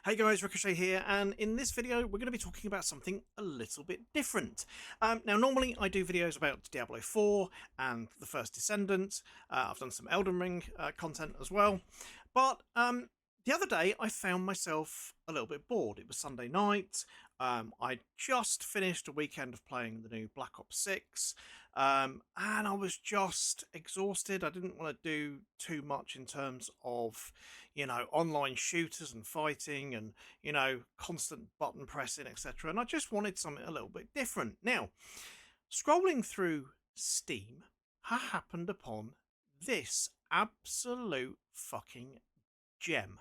Hey guys, Ricochet here, and in this video we're going to be talking about something a little bit different. Now normally I do videos about Diablo 4 and the First Descendant. I've done some Elden Ring content as well, but the other day I found myself a little bit bored. It was Sunday night. I just finished a weekend of playing the new Black Ops 6, and I was just exhausted. I didn't want to do too much in terms of, online shooters and fighting and, constant button pressing, etc. And I just wanted something a little bit different. Now, scrolling through Steam, I happened upon this absolute fucking gem.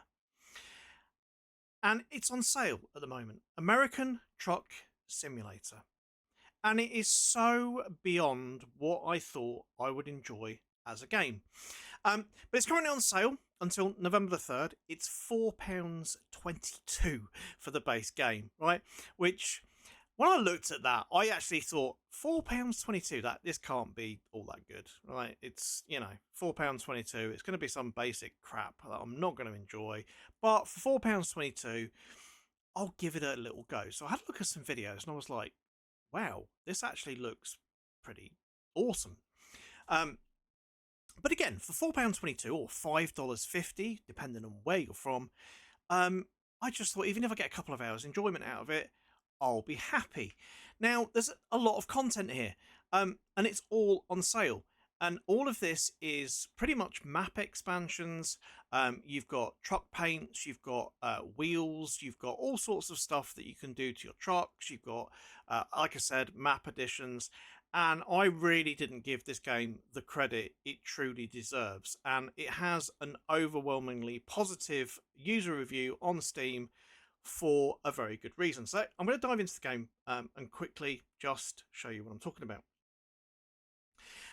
And it's on sale at the moment. American Truck Simulator. And it is so beyond what I thought I would enjoy as a game. But it's currently on sale until November the 3rd. It's £4.22 for the base game, right? Which, when I looked at that, I actually thought £4.22. This can't be all that good, right? It's £4.22. It's going to be some basic crap that I'm not going to enjoy. But for £4.22, I'll give it a little go. So I had a look at some videos, and I was like, wow, this actually looks pretty awesome. But again, for £4.22 or $5.50, depending on where you're from, I just thought even if I get a couple of hours enjoyment out of it, I'll be happy. Now, there's a lot of content here, and it's all on sale. And all of this is pretty much map expansions. You've got truck paints, you've got wheels, you've got all sorts of stuff that you can do to your trucks. You've got, like I said, map additions. And I really didn't give this game the credit it truly deserves. And it has an overwhelmingly positive user review on Steam for a very good reason. So I'm going to dive into the game and quickly just show you what I'm talking about.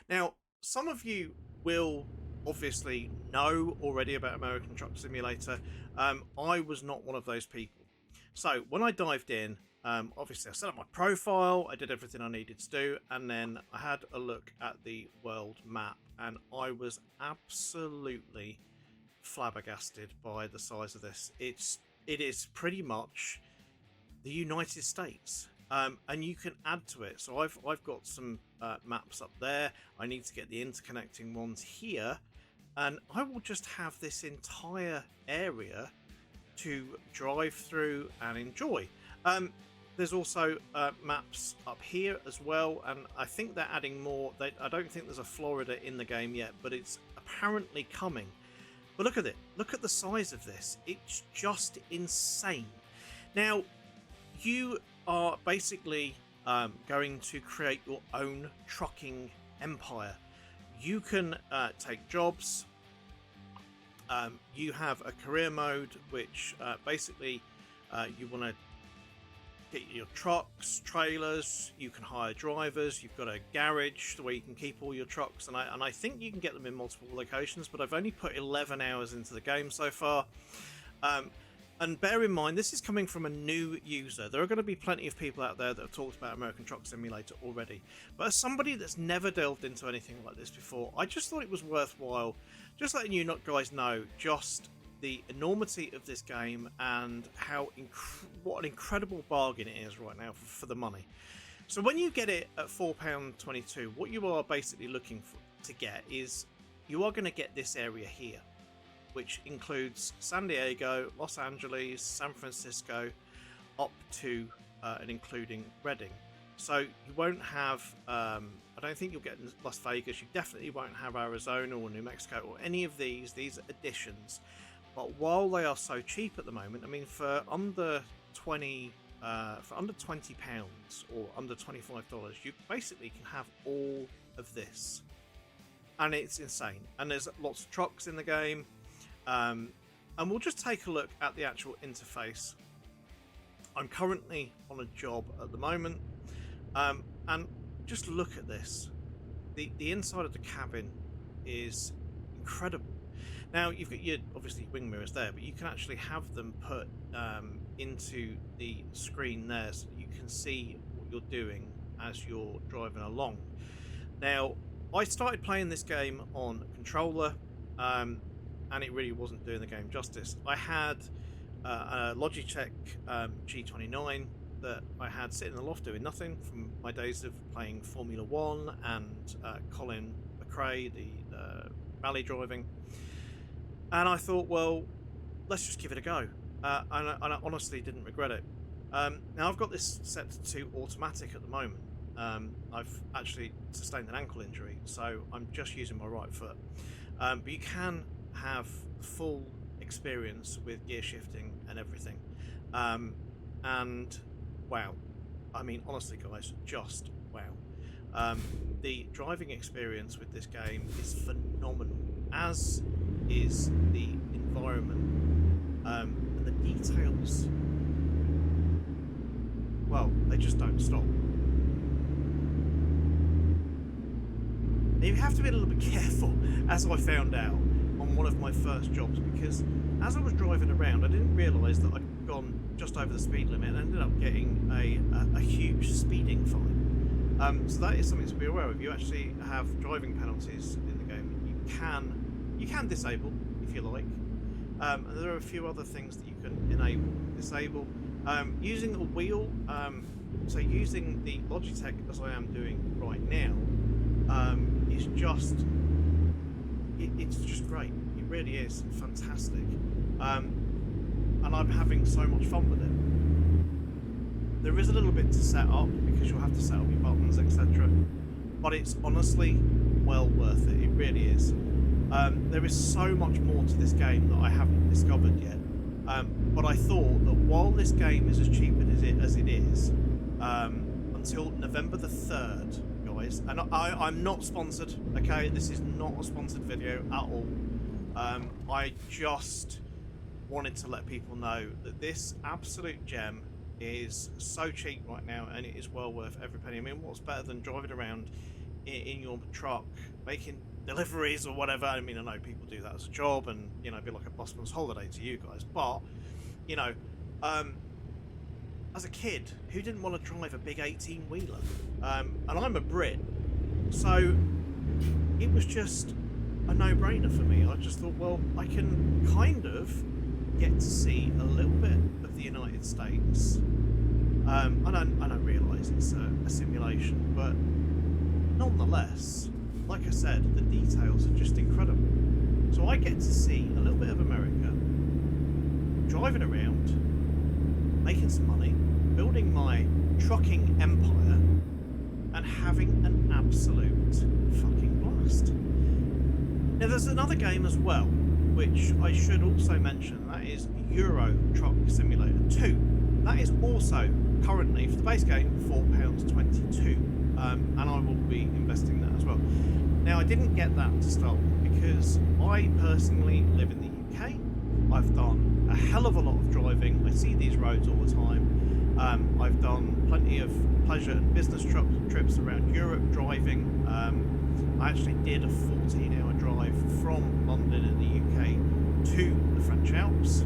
Now, some of you will obviously know already about American Truck Simulator. I was not one of those people. So when I dived in, obviously I set up my profile, I did everything I needed to do, and then I had a look at the world map, and I was absolutely flabbergasted by the size of this. It is pretty much the United States. And you can add to it. So I've got some maps up there. I need to get the interconnecting ones here, and I will just have this entire area to drive through and enjoy. There's also maps up here as well, and I think they're adding more. I don't think there's a Florida in the game yet, but it's apparently coming. But look at it. Look at the size of this. It's just insane. Now, you are basically going to create your own trucking empire. You can take jobs. You have a career mode, which basically you want to get your trucks, trailers. You can hire drivers. You've got a garage where you can keep all your trucks, and I think you can get them in multiple locations. But I've only put 11 hours into the game so far. And bear in mind, this is coming from a new user. There are going to be plenty of people out there that have talked about American Truck Simulator already. But as somebody that's never delved into anything like this before, I just thought it was worthwhile just letting you guys know just the enormity of this game and how what an incredible bargain it is right now for the money. So when you get it at £4.22, what you are basically looking to get is you are going to get this area here, which includes San Diego, Los Angeles, San Francisco, up to and including Reading. So you won't have, I don't think you'll get Las Vegas, you definitely won't have Arizona or New Mexico or any of these additions. But while they are so cheap at the moment, I mean, for under £20 or under $25, you basically can have all of this. And it's insane. And there's lots of trucks in the game. And we'll just take a look at the actual interface. I'm currently on a job at the moment, and just look at this. The inside of the cabin is incredible. Now you've got your obviously wing mirrors there, but you can actually have them put into the screen there, so that you can see what you're doing as you're driving along. Now, I started playing this game on controller. And it really wasn't doing the game justice. I had a Logitech G29 that I had sitting in the loft doing nothing from my days of playing Formula One and Colin McRae, the rally driving. And I thought, well, let's just give it a go. And I honestly didn't regret it. Now I've got this set to automatic at the moment. I've actually sustained an ankle injury, so I'm just using my right foot. But you can have full experience with gear shifting and everything. And wow, I mean, honestly, guys, just wow. The driving experience with this game is phenomenal, as is the environment, and the details. Well, they just don't stop. Now, you have to be a little bit careful, as I found out on one of my first jobs, because as I was driving around, I didn't realise that I'd gone just over the speed limit and ended up getting a huge speeding fine. So that is something to be aware of. You actually have driving penalties in the game. You can disable if you like. And there are a few other things that you can enable, disable. Using a wheel, so using the Logitech as I am doing right now, is just it's just great. It really is fantastic, and I'm having so much fun with it. There is a little bit to set up because you'll have to set up your buttons, etc. But it's honestly well worth it. It really is. There is so much more to this game that I haven't discovered yet. But I thought that while this game is as cheap as it is, until November the 3rd, guys, and I'm not sponsored, okay? This is not a sponsored video at all. I just wanted to let people know that this absolute gem is so cheap right now, and it is well worth every penny. I mean, what's better than driving around in your truck making deliveries or whatever? I mean, I know people do that as a job, and you know, it'd be like a busman's holiday to you guys, but you know, as a kid, who didn't want to drive a big 18-wheeler? And I'm a Brit, so it was just a no-brainer for me. I just thought, well, I can kind of get to see a little bit of the United States. I don't realise it's a simulation, but nonetheless, like I said, the details are just incredible. So I get to see a little bit of America, driving around, making some money, building my trucking empire, and having an absolute fucking blast. Now there's another game as well, which I should also mention, and that is Euro Truck Simulator 2. That is also currently, for the base game, £4.22, and I will be investing that as well. Now I didn't get that to start with because I personally live in the UK. I've done a hell of a lot of driving. I see these roads all the time. I've done plenty of pleasure and business trips around Europe driving. I actually did a 14-hour drive from London in the UK to the French Alps.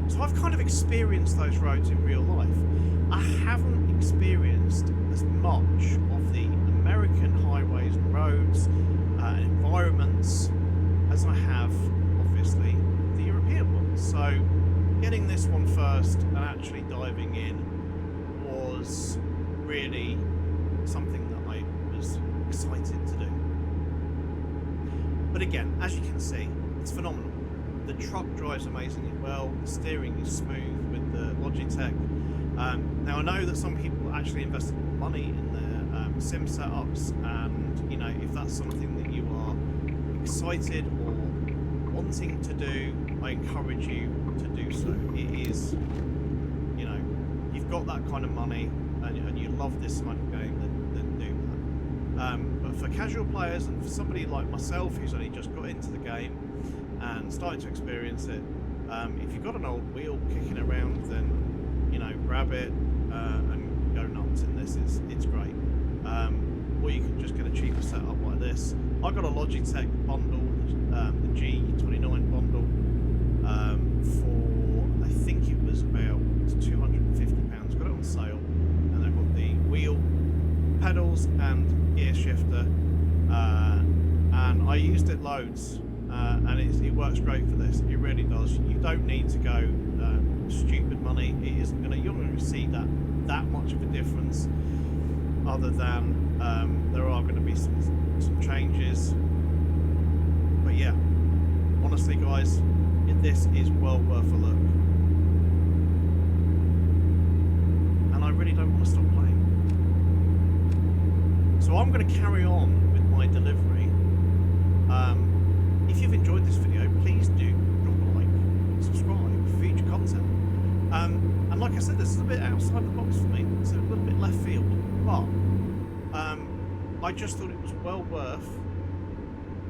So I've kind of experienced those roads in real life. I haven't experienced as much of the American highways and roads and environments as I have, obviously, the European ones. So getting this one first and actually diving in was really something that I was excited to do. But again, as you can see, it's phenomenal. The truck drives amazingly well, the steering is smooth with the Logitech. Now I know that some people actually invested money in their sim setups, and you know, if that's something that you are excited or wanting to do, I encourage you to do so. It is, you know, you've got that kind of money and you love this kind of game, then do that. But for casual players and for somebody like myself who's only just got into the game and started to experience it, if you've got an old wheel kicking around, then you know, grab it and go nuts in this. It's great. Or you can just get a cheaper setup like this. I got a Logitech bundle, the G29 bundle, for I think it was about £250. Got it on sale, and I've got the wheel, pedals, and gear shifter, and I used it loads. and it works great for this. It really does. You don't need to go stupid money. It isn't gonna. You're not gonna see that much of a difference, other than there are going to be some changes. But yeah, honestly, guys, this is well worth a look, and I really don't want to stop playing. So I'm going to carry on with my delivery. If you've enjoyed this video, please do drop a like, subscribe for future content. And like I said, this is a bit outside the box for me. It's a little bit left field, but I just thought it was well worth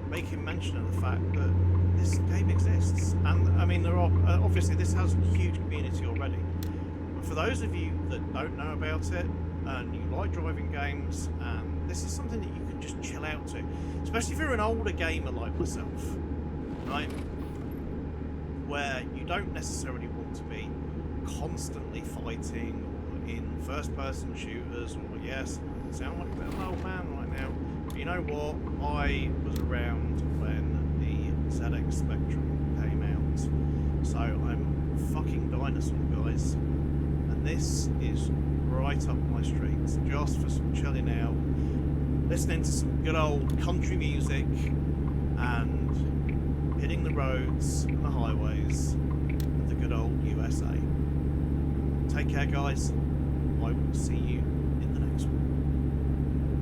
making mention of the fact that this game exists. And I mean, there are obviously this has a huge community already. But for those of you that don't know about it and you like driving games, and this is something that you can just chill out to, especially if you're an older gamer like myself, right? Where you don't necessarily want to be constantly fighting or in first-person shooters, or yes, I sound like a bit of an old man right now. But you know what? I was around when the ZX Spectrum came out, so I'm fucking dinosaur, guys. And this is right up my street, just for some chilling out, listening to some good old country music, and hitting the roads and the highways of the good old USA. Take care, guys. I will see you in the next one.